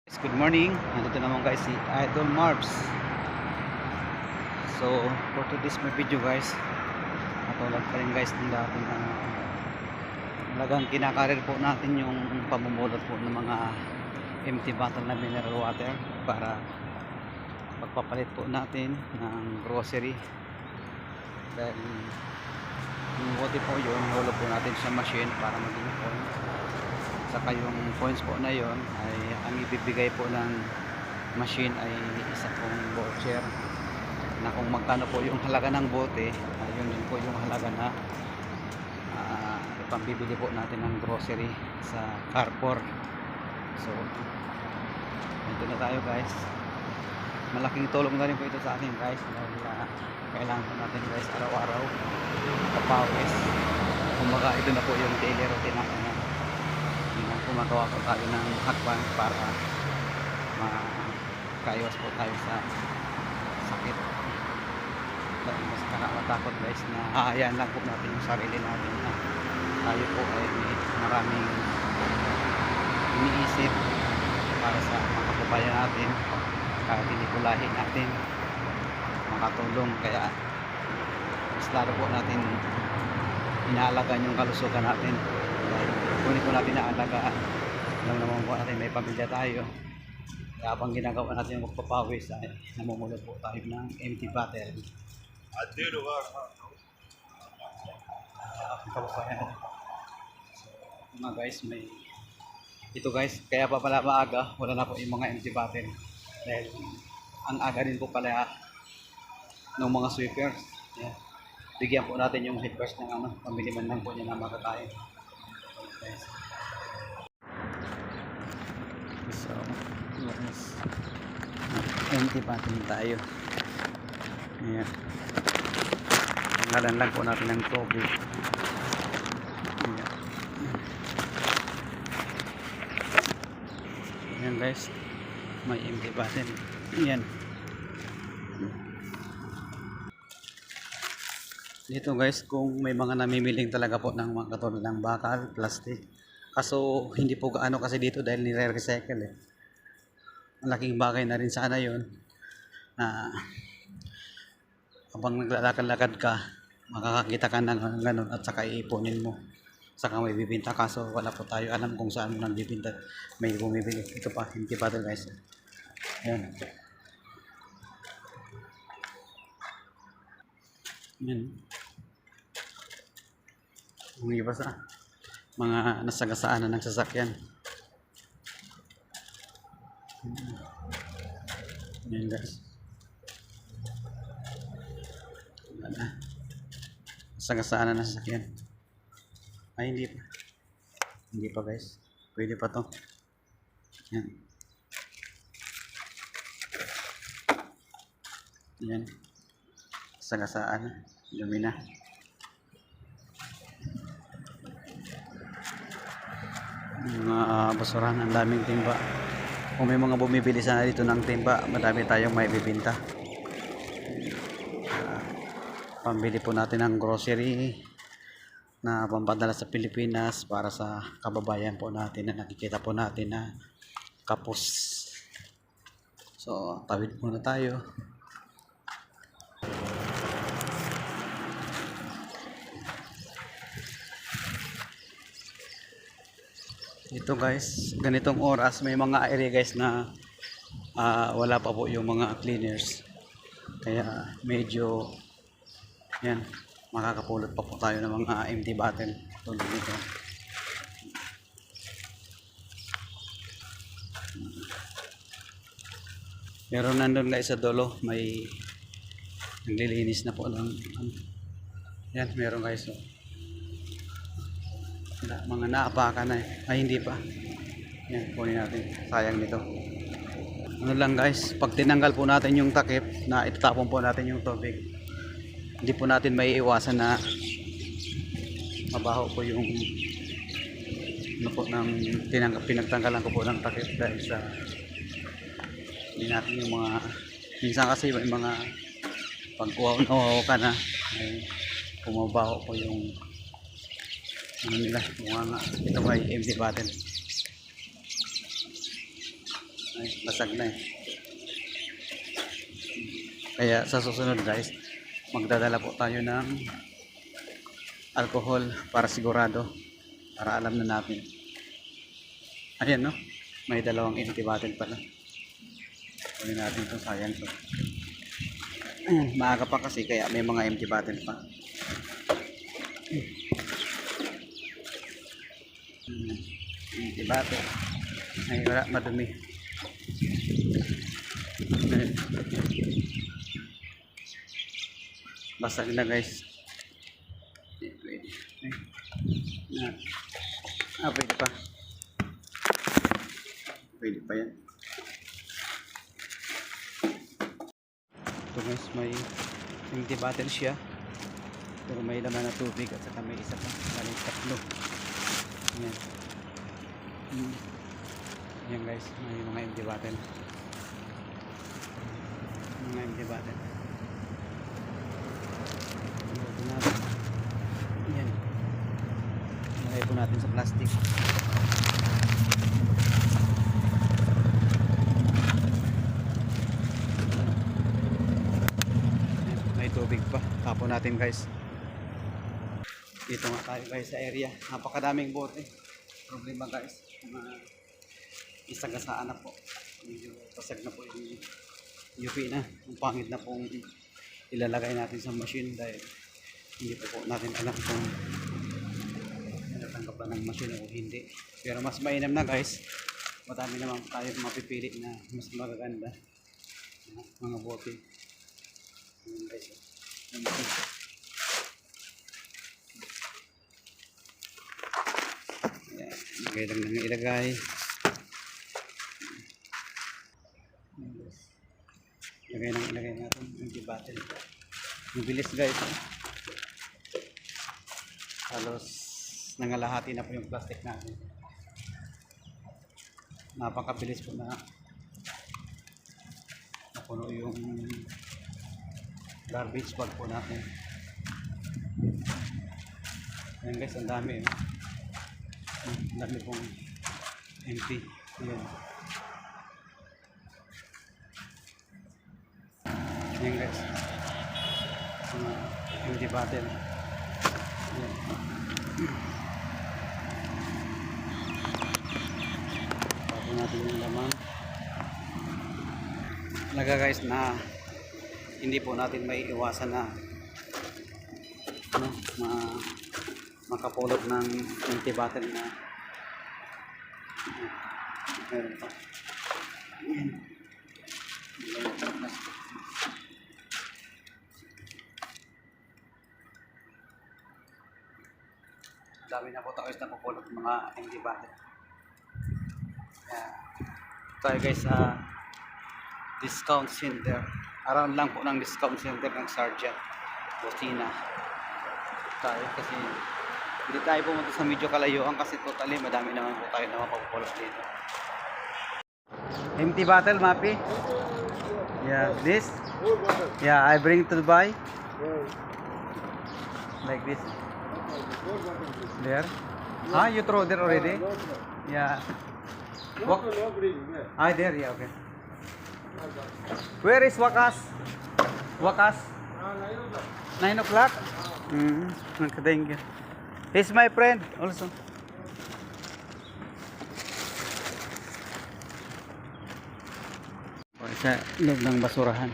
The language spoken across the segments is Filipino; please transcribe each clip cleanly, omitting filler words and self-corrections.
Good morning, nandito naman guys si Idol Marbs. So for today's my video guys, katulad pa rin guys ng dati na talagang kinakarir po natin yung pamumulot po ng mga empty bottle na mineral water para pagpapalit po natin ng grocery. Dahil yung bote po yun, hulog po natin sa machine para maging point. Saka yung points po na yon ay ang ibibigay po ng machine ay isa pong voucher na kung magkano po yung halaga ng bote, yun din po yung halaga na ipambibili po natin ng grocery sa Carrefour. So ito na tayo guys, malaking tulong na rin po ito sa atin guys dahil kailangan po natin guys araw-araw kapawis. Kumbaga ito na po yung daily routine natin na gumagawa po tayo ng hakbang para makaiwas po tayo sa sakit. Dahil mas nakakatakot guys na hahayaan lang po natin yung sarili natin na tayo po ay maraming iniisip para sa mga kababayan natin kahit hindi po lahi natin makatulong. Kaya mas lalo po natin inaalagaan yung kalusugan natin dahil kung po natin naalagaan, alam naman po natin may pamilya tayo. Kaya habang ginagawa natin yung magpapawis ay namumulot po tayo ng empty bottle. Kababayan. So, mga guys, ito guys, kaya pa pala maaga, wala na po yung mga empty bottle. Dahil ang aga din po pala ng mga sweepers. Yeah. Bigyan po natin yung sweepers ng pamili man lang po niya na makakain. So, yes. Empty bottle tayo. Ayan. Tanggalan lang po natin ng tubig. Ayan. Ayan guys. May empty bottle. Ayan. Dito guys, kung may mga namimiling talaga po ng mga katulad ng bakal, plastic. Kaso hindi po gaano kasi dito dahil nire-recycle eh. Malaking bagay na rin sana yun na habang naglalakad-lakad ka, makakakita ka ng ganun at saka iipunin mo. Saka may bibinta, kaso wala po tayo alam kung saan mo nang bibinta. May bumibili. Ito pa, hindi pa ito guys. Ayan. Ayan. Ang iba sa mga nasagasaan na ng sasakyan. Ayan guys. Nasagasaan na ng sasakyan. Ay hindi pa. Hindi pa guys. Pwede pa to. Ayan. Ayan. Nasagasaan. Dumi na. Mga basurahan, ang daming timba. Kung may mga bumibili sana dito ng timba, madami tayong may bibinta. Pambili po natin ng grocery na pampadala sa Pilipinas para sa kababayan po natin na nakikita po natin na kapos. So tawid muna tayo. Ito guys, ganitong oras may mga area guys na wala pa po yung mga cleaners. Kaya medyo yan, makakapulot pa po tayo ng mga empty bottle tulad nito. Pero nandun guys sa dulo, may naglilinis na po ng yan, meron guys. So, mga naapakan na eh. Ay hindi pa. Yan, kunin natin. Sayang nito. Ano lang guys, pag tinanggal po natin yung takip na itatapon po natin yung tubig, hindi po natin maiiwasan na mabaho po yung po ng pinagtanggalan ko po ng takip dahil sa hindi natin yung mga minsan kasi may mga pag-uhaw ka na ay pumabaho po yung nila. Ito may empty bottle. Ay, basag na eh. Kaya sa susunod guys, magdadala po tayo ng alcohol para sigurado, para alam na natin. Ayan no, may dalawang empty bottle pala. Kunin natin ito, sayang to. Ayan, maaga pa kasi kaya may mga empty bottle pa. Empty bottle. Ay wala, madumi. Ayan. Basag na guys. Pwede. Pwede pa. Pwede pa yan. Ito guys, may empty bottle siya. Pero may laman na tubig at saka may isa pa. Maling tatlo. Ayan. Ayan guys, may mga empty bottle. Mga empty bottle. Ayan. Lagay po natin sa plastic. May tubig pa. Tapon natin guys. Dito nga tayo guys sa area. Napakadaming bote. Problema guys. Isagasaan na po. Medyo pasag na po yung UP na. Ang pangit na pong ilalagay natin sa machine dahil hindi po natin alam kung natanggap pa ng machine o hindi. Pero mas mainam na guys. Madami naman tayo mapipili na mas magaganda mga bote. Ayan guys. Ayan. Ilagay lang nang ilagay. Ilagay lang ilagay natin yung bottle. Mabilis guys. Halos nangalahati na po yung plastic natin. Napakabilis po na napuno yung garbage bag po natin. Ayan guys, ang dami eh. Ang dami pong empty. Ayan. Ayan guys, empty bottle. Ayan. Tapos natin yung laman. Talaga guys na hindi po natin may iwasan na makapulot ng empty bottle na meron pa. Dami na po tayo na pupulot ng mga empty bottle. Tayo guys sa discount center. Around lang po ng discount center ng Sergeant Busina tayo kasi hindi tayo pumunta sa medyo kalayuan kasi totally madami naman po tayo na mapapulot dito. Empty bottle, Mapi? Yeah, this? Yeah, I bring to buy like this. There? Ah, you throw there already? Yeah. Walk? Ah, there, yeah, okay. Where is Wakas? Wakas? 9 o'clock? Thank you. He's my friend also. Sa loob ng basurahan.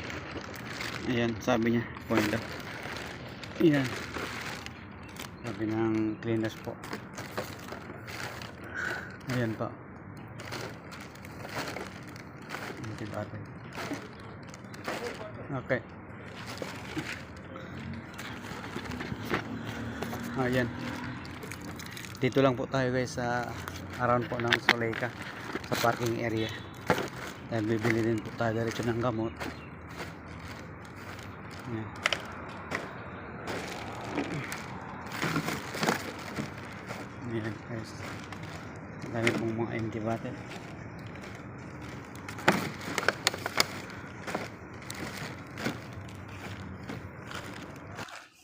Ayan, sabi niya. Point up. Ayan. Sabi ng cleaners po. Ayan po. Okay. Ayan. Dito lang po tayo guys sa around po ng Soleika sa parking area. Dahil bibili din po tayo diretso ng gamot. Ayan. Ayan guys. Dami pong mga empty bottle.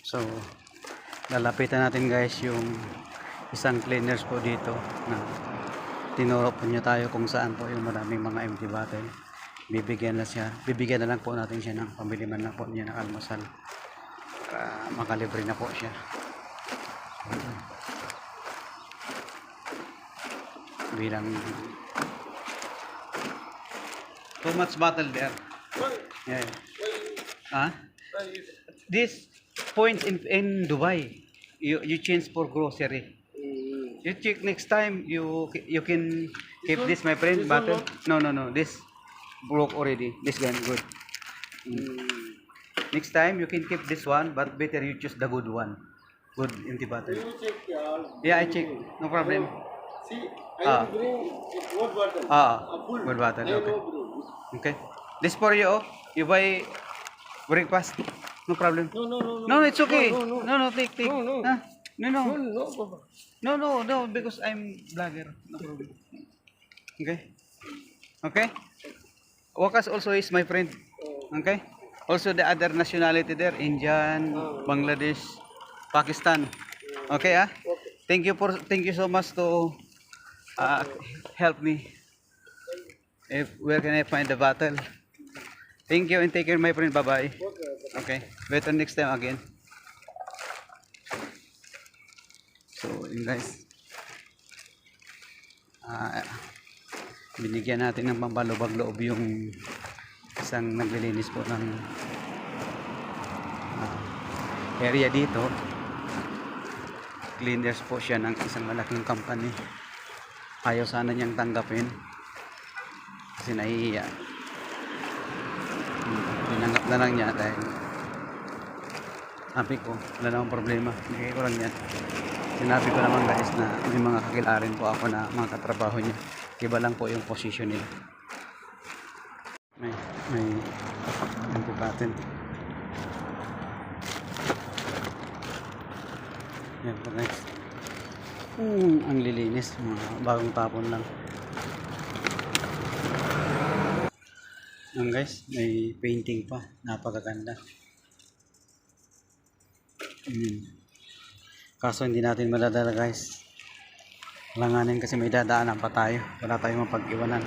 So, lalapitan natin guys yung isang cleaners po dito na tinuro po niya tayo kung saan po yung maraming mga empty bottle. Bibigyan na lang po natin siya ng pambili man lang po niya ng almusal para makalibre na po siya. Bilang too much bottle there. Yeah. Huh? This points in Dubai. You change for grocery. You check next time. You can keep this, my friend. Bottle. No. This broke already. This one good. Next time you can keep this one, but better you choose the good one. Good empty bottle. You check Yeah, I check. No problem. see, I will bring what bottle? A full. Good bottle. I Okay. know, bro. Okay. This for you. Oh. You buy breakfast. No problem. No, No, it's okay. No. No, take. No. Huh? No. Papa. No, because I'm vlogger. No problem. Okay. Wakas also is my friend. Okay. Also the other nationality there, Indian, Bangladesh, Pakistan. Okay, ah. Thank you so much to help me. Where can I find the bottle? Thank you and take care, my friend. Bye bye. Okay. Better next time again. So, yun guys. Binigyan natin ng pambalubag loob yung isang naglilinis po ng area dito. Cleaners po siya ng isang malaking company. Ayaw sana niyang tanggapin kasi nahihiya. Tinanggap na lang niya dahil sabi ko wala namang problema, bigay ko lang yan. Sinabi ko naman guys na may mga kakilarin po ako na mga katrabaho niya, iba lang po yung position nila. May empty bottle. Yan po guys. Ang lilinis, mga bagong tapon lang. Yan guys, may painting pa, napakaganda. Kaso hindi natin madadala guys. Langanin kasi may dadaanan pa tayo. Wala tayong mapag-iwanan.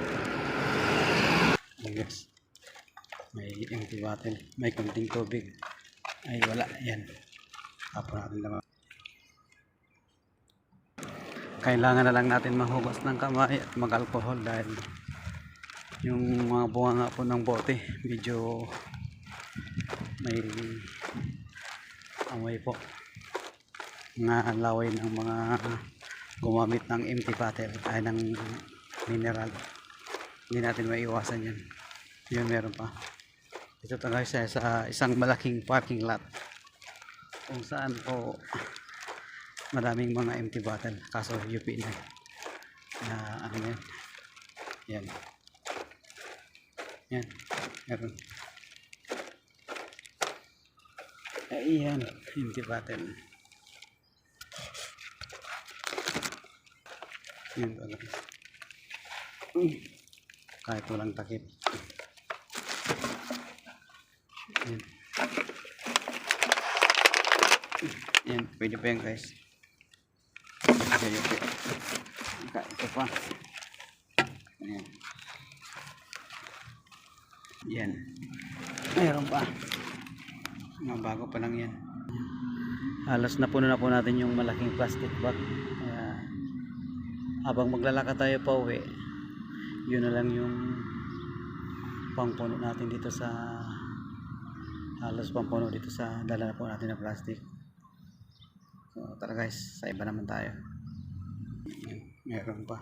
Yan guys, may empty bottle, may konting tubig. Ay wala, yan. Tapos natin naman. Kailangan na lang natin mahugas ng kamay at mag-alcohol dahil yung mga bunga po ng bote medyo may amoy po, nga laway ng mga gumamit ng empty bottle ay ng mineral. Hindi natin maiwasan yan. Yun, meron pa ito talaga sa isang malaking parking lot kung saan po maraming mga empty bottle, kaso UP na ano yan. Yan, meron. Ayan, empty bottle. Yan talaga. Kahit walang takip. Yan. Yan, pwede pa yan guys. Ito pa. Ayan. Yan. Mayroon pa. Mga bago pa lang yan. Halos napuno na po natin yung malaking plastic bag. Kaya habang maglalakad tayo pa uwi, yun na lang yung pangpuno natin dito sa halos pampuno dito sa dala na po natin na plastic. So tara guys, sa iba naman tayo. Meron pa.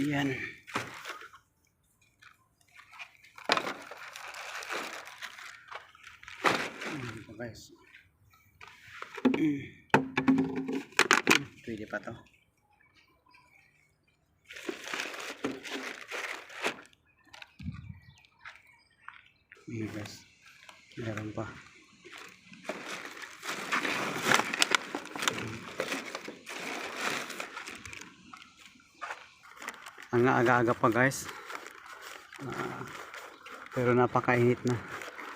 Yan. Yan pa guys. Pwede pa to. Yan guys. Meron pa. Ang aga-aga pa guys. Pero napakainit na.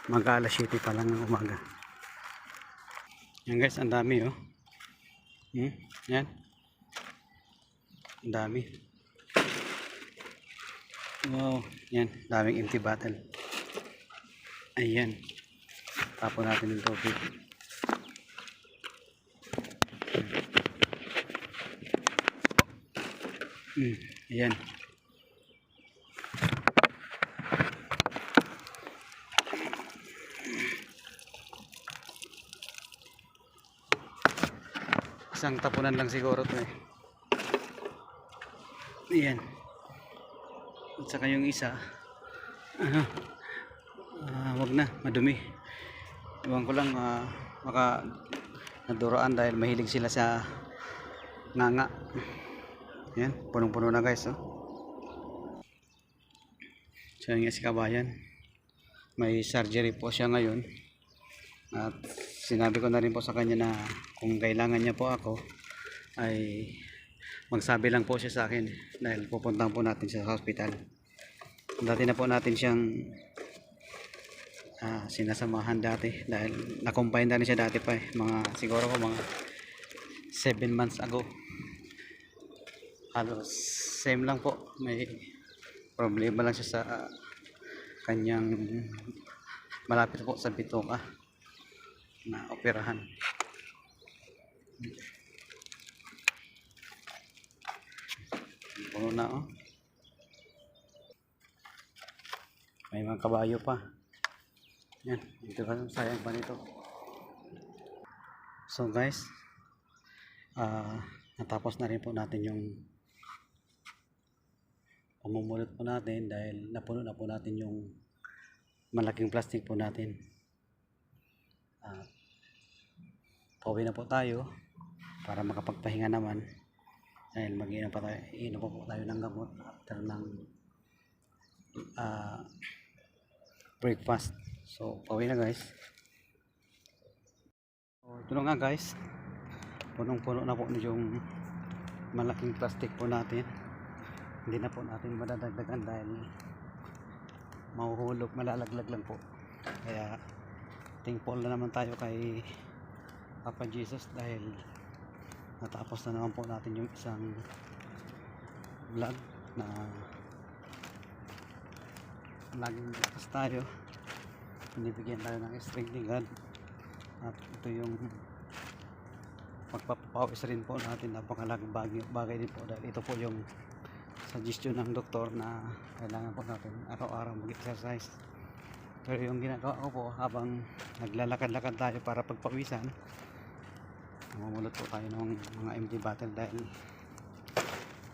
Mag-alas 7 pa lang ng umaga. Yan guys, ang dami oh. Yan. Ang dami. Wow, yan, daming empty bottle. Ayan, tapon natin yung tubig. Ayan. Isang tapunan lang siguro to eh. Ayan. At saka yung isa, wag na, madumi. Iwan ko lang, maka naduraan dahil mahilig sila sa nganga. Ayan, punong-puno na guys. Oh. So yun nga si kabayan, may surgery po siya ngayon. At sinabi ko na rin po sa kanya na kung kailangan niya po ako ay magsabi lang po siya sa akin dahil pupuntahan po natin siya sa hospital. Dati na po natin siyang sinasamahan dati dahil na-combine na rin siya dati pa eh. Siguro ko mga 7 months ago. Halos same lang po, may problema lang siya sa kanyang malapit po sa bituka na operahan. Puno na oh. May mga kabayo pa. Yan, dito ka, sayang pa nito. So guys, natapos na rin po natin yung pamumulot po natin dahil napuno na po natin yung malaking plastic po natin. Pauwi na po tayo para makapagpahinga naman dahil mag-inom pa tayo, inom po tayo ng gamot after ng breakfast. So pauwi na guys. So ito na nga guys, punong-puno na po yung malaking plastic po natin. Hindi na po natin madadagdagan dahil mahuhulog, malalaglag lang po. Kaya thankful na naman tayo kay Papa Jesus dahil natapos na naman po natin yung isang vlog na laging lakas tayo, binibigyan tayo ng strength ni God. At ito yung pagpapawis rin po natin, napakalaking bagay din po dahil ito po yung suggestion ng doktor na kailangan po natin araw-araw mag-exercise. Pero yung ginagawa ko po habang naglalakad-lakad tayo para pagpawisan, mamulot po tayo ng mga empty bottle dahil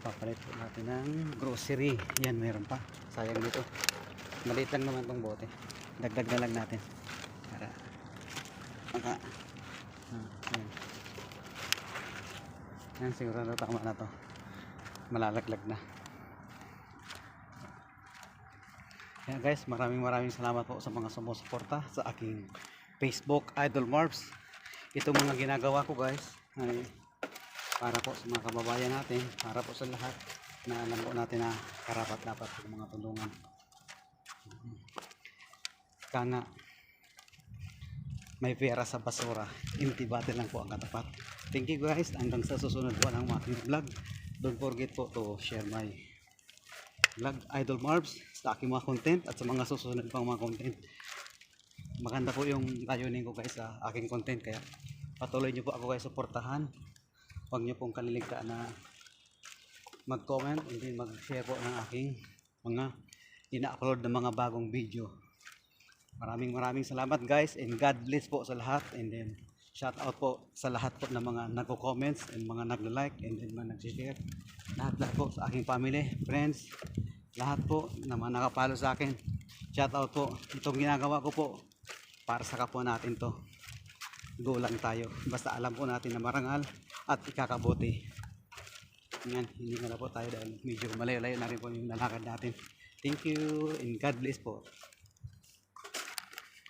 papalit po natin ng grocery. Yan, meron pa, sayang dito, maliit lang naman tong bote, dagdag na lang natin para yan, sigurado tama na to, malalaglag na. Yan guys, maraming salamat po sa mga sumusuporta sa aking Facebook Idol Marbs. Itong mga ginagawa ko guys ay para po sa mga kababayan natin, para po sa lahat na alam po natin na karapat-dapat ng mga tulungan. Kaya may pera sa basura, empty bottle lang po ang katapat. Thank you guys, hanggang sa susunod po ng aking vlog. Don't forget po to share my vlog Idol Marbs sa aking mga content at sa mga susunod pang mga content. Maganda po yung layunin ko guys sa aking content, kaya patuloy nyo po ako guys suportahan. Huwag nyo pong kaliligtaan na mag-comment and then mag-share po ng aking mga ina-upload na mga bagong video. Maraming salamat guys, and God bless po sa lahat, and then shout out po sa lahat po ng mga nagko-comments and mga nagla-like and then mga nag-share. Lahat po sa aking family, friends, lahat po na mga nakapalo sa akin. Shout out po. Itong ginagawa ko po para sa kapwa natin to. Go lang tayo. Basta alam po natin na marangal at ikakabuti. Yan, hindi na po tayo dahil medyo malayo-layo na rin po yung nalakad natin. Thank you and God bless po.